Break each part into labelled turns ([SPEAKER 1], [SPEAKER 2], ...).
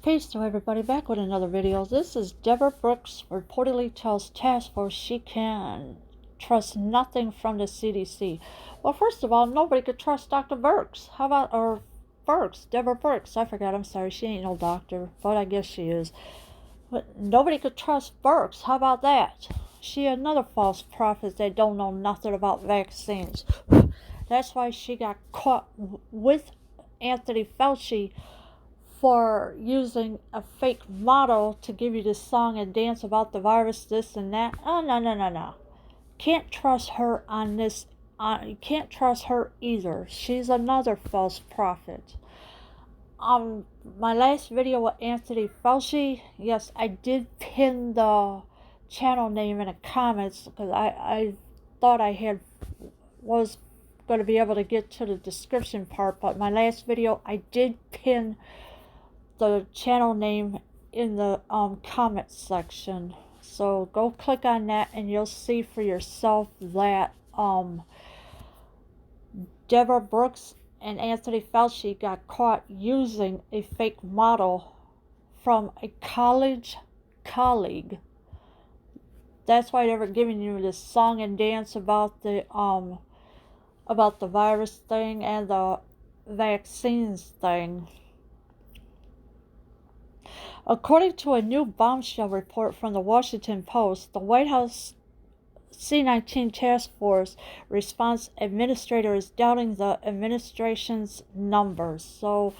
[SPEAKER 1] Peace to everybody, back with another video. This is Deborah Birx reportedly tells task force she can trust nothing from the CDC. Well, first of all, nobody could trust Dr. Birx. How about, or Birx, Deborah Birx. I forgot, I'm sorry, she ain't no doctor, but I guess she is. But nobody could trust Birx. How about that? She another false prophet that don't know nothing about vaccines. That's why she got caught with Anthony Fauci for using a fake model to give you this song and dance about the virus, this and that. Oh, no. Can't trust her on this. You can't trust her either. She's another false prophet. My last video with Anthony Fauci, yes, I did pin the channel name in the comments because I thought I was going to be able to get to the description part, but my last video I did pin the channel name in the comment section, so go click on that and you'll see for yourself that Deborah Birx and Anthony Fauci got caught using a fake model from a college colleague. That's why they were giving you this song and dance about the virus thing and the vaccines thing. According to a new bombshell report from the Washington Post, the White House C-19 task force response administrator is doubting the administration's numbers. So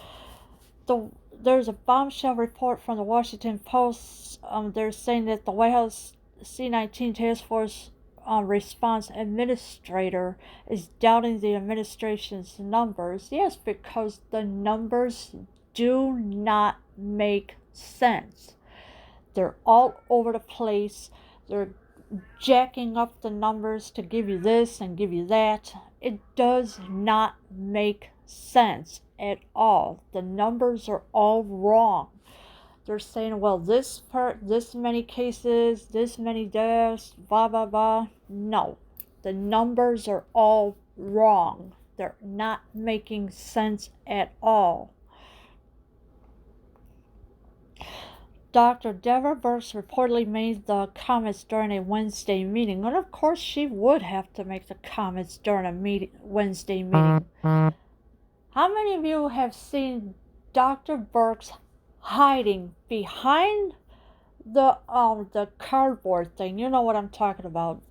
[SPEAKER 1] there's a bombshell report from the Washington Post. They're saying that the White House C-19 task force response administrator is doubting the administration's numbers. Yes, because the numbers do not make sense. They're all over the place. They're jacking up the numbers to give you this and give you that. It does not make sense at all. The numbers are all wrong. They're saying, well, this many cases, this many deaths, blah blah blah. No, the numbers are all wrong. They're not making sense at all. Dr. Deborah Birx reportedly made the comments during a Wednesday meeting. And of course, she would have to make the comments during a Wednesday meeting. How many of you have seen Dr. Birx hiding behind the cardboard thing? You know what I'm talking about.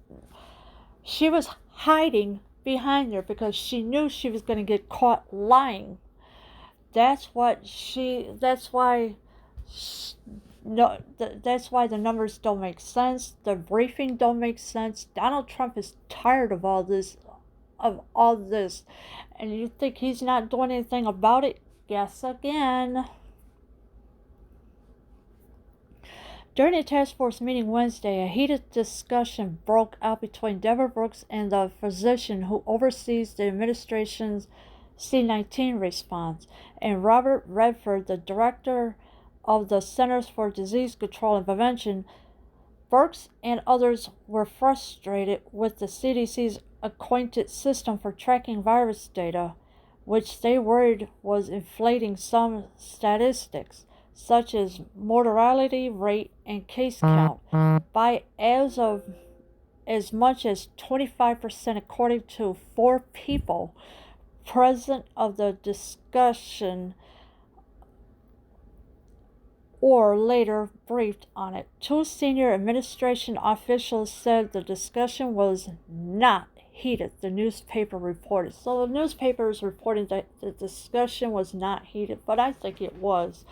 [SPEAKER 1] She was hiding behind there because she knew she was going to get caught lying. That's why the numbers don't make sense. The briefing don't make sense. Donald Trump is tired of all this, and you think he's not doing anything about it? Guess again. During a task force meeting Wednesday, a heated discussion broke out between Deborah Birx and the physician who oversees the administration's C-19 response, and Robert Redford, the director of the Centers for Disease Control and Prevention. Birx and others were frustrated with the CDC's antiquated system for tracking virus data, which they worried was inflating some statistics, such as mortality rate and case count, by as much as 25%, according to 4 people present of the discussion or later briefed on it. 2 senior administration officials said the discussion was not heated, the newspaper reported. So the newspaper is reporting that the discussion was not heated, but I think it was.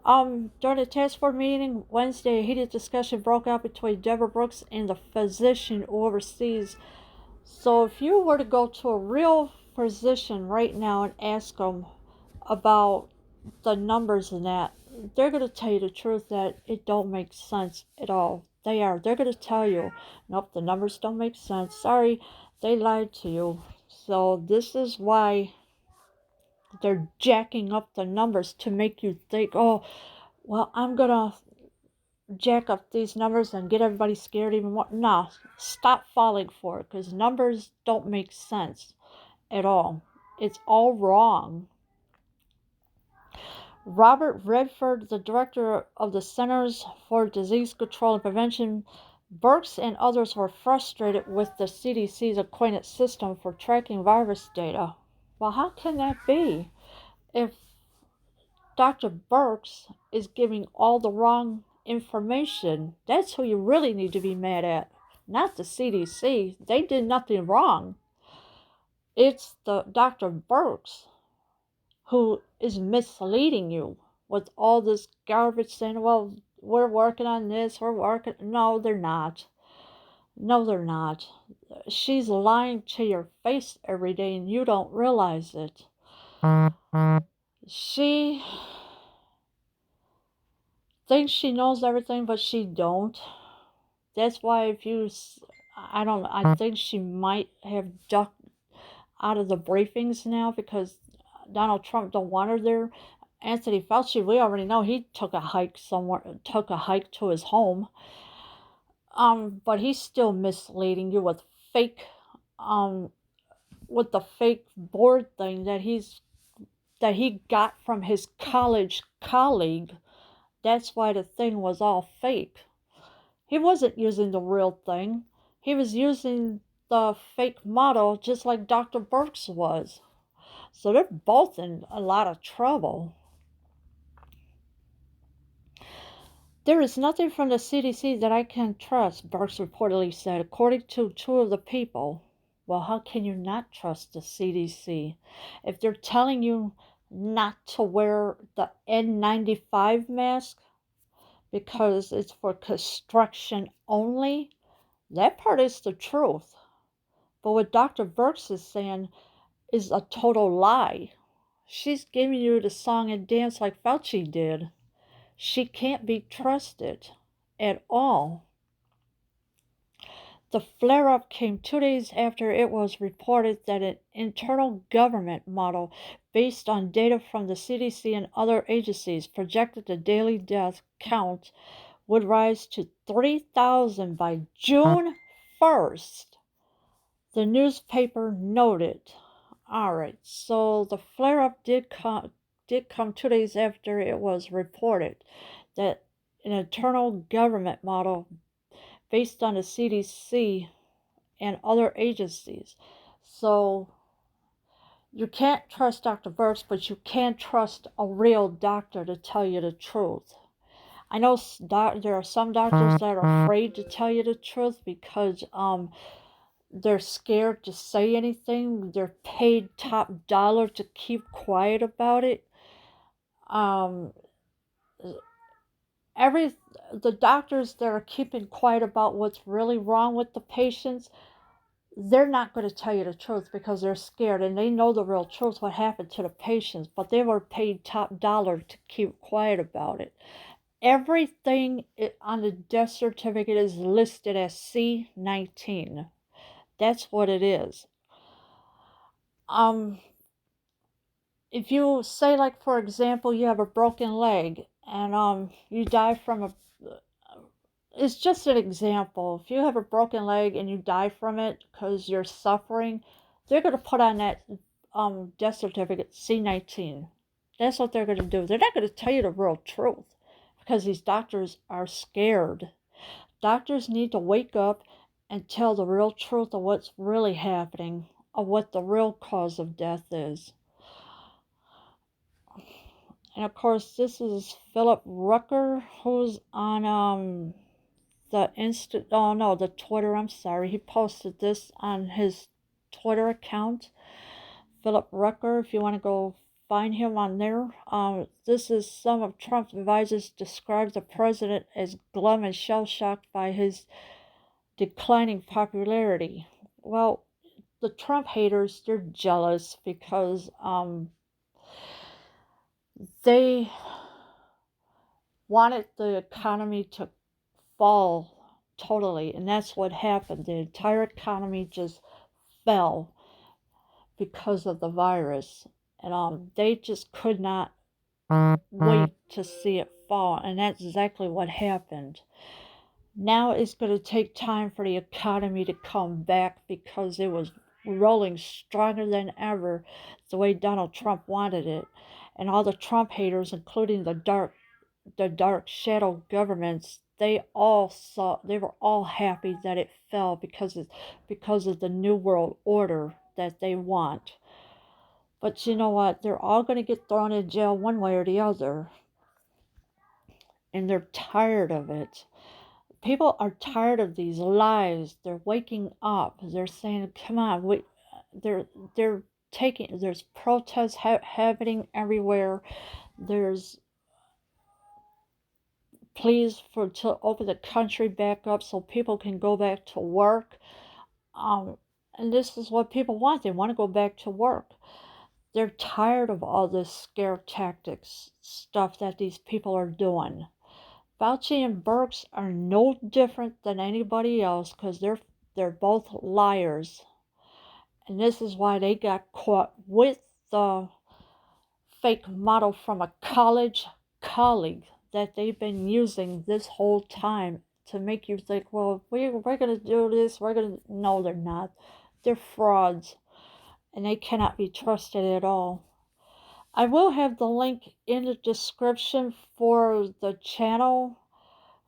[SPEAKER 1] During the task force meeting Wednesday, a heated discussion broke out between Deborah Birx and the physician who oversees. So if you were to go to a real physician right now and ask them about the numbers and that, they're going to tell you the truth that it don't make sense at all. They're going to tell you, nope, the numbers don't make sense. Sorry, they lied to you. So this is why they're jacking up the numbers to make you think, oh, well, I'm going to jack up these numbers and get everybody scared even more. No, stop falling for it, because numbers don't make sense at all. It's all wrong. Robert Redford, the director of the Centers for Disease Control and Prevention, Birx and others were frustrated with the CDC's acquainted system for tracking virus data. Well, how can that be? If Dr. Birx is giving all the wrong information, that's who you really need to be mad at, not the CDC. They did nothing wrong. It's the Dr. Birx who is misleading you with all this garbage saying, well, we're working on this, we're working. No, they're not. No, they're not. She's lying to your face every day and you don't realize it. She thinks she knows everything, but she don't. That's why I think she might have ducked out of the briefings now because Donald Trump don't want her there. Anthony Fauci, we already know he took a hike to his home. But he's still misleading you with fake, with the fake board thing that he got from his college colleague. That's why the thing was all fake. He wasn't using the real thing. He was using the fake model just like Dr. Birx was. So they're both in a lot of trouble. There is nothing from the CDC that I can trust, Birx reportedly said, according to two of the people. Well, how can you not trust the CDC? If they're telling you not to wear the N95 mask because it's for construction only, that part is the truth. But what Dr. Birx is saying is a total lie. She's giving you the song and dance like Fauci did. She can't be trusted at all. The flare-up came 2 days after it was reported that an internal government model based on data from the CDC and other agencies projected the daily death count would rise to 3,000 by June 1st. The newspaper noted. Alright, so the flare-up did come 2 days after it was reported that an internal government model based on the CDC and other agencies. So you can't trust Dr. Birx, but you can trust a real doctor to tell you the truth. I know there are some doctors that are afraid to tell you the truth because they're scared to say anything. They're paid top dollar to keep quiet about it. The doctors that are keeping quiet about what's really wrong with the patients, they're not going to tell you the truth because they're scared and they know the real truth, what happened to the patients, but they were paid top dollar to keep quiet about it. Everything on the death certificate is listed as C19. That's what it is. If you say, like, for example, you have a broken leg and you die from it's just an example. If you have a broken leg and you die from it because you're suffering, they're going to put on that death certificate C19. That's what they're going to do. They're not going to tell you the real truth because these doctors are scared. Doctors need to wake up and tell the real truth of what's really happening, of what the real cause of death is. And of course, this is Philip Rucker, who's on the Twitter, I'm sorry. He posted this on his Twitter account. Philip Rucker, if you want to go find him on there. This is some of Trump's advisors described the president as glum and shell-shocked by his declining popularity. Well, the Trump haters, they're jealous because they wanted the economy to fall totally, and that's what happened. The entire economy just fell because of the virus, and they just could not wait to see it fall, and that's exactly what happened. Now it's going to take time for the economy to come back because it was rolling stronger than ever the way Donald Trump wanted it. and all the Trump haters, including the dark shadow governments, they were all happy that it fell because of the new world order that they want. But you know what? They're all going to get thrown in jail one way or the other, and they're tired of it. People are tired of these lies. They're waking up. They're saying, "Come on, they're taking." There's protests happening everywhere. There's pleas to open the country back up so people can go back to work. Um, and this is what people want. They want to go back to work. They're tired of all this scare tactics stuff that these people are doing. Fauci and Birx are no different than anybody else because they're both liars. And this is why they got caught with the fake model from a college colleague that they've been using this whole time to make you think, well, we're going to do this. No, they're not. They're frauds. And they cannot be trusted at all. I will have the link in the description for the channel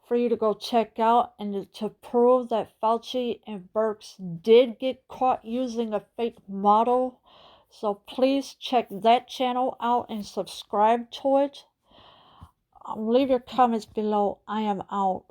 [SPEAKER 1] for you to go check out and to prove that Fauci and Birx did get caught using a fake model. So please check that channel out and subscribe to it. Leave your comments below. I am out.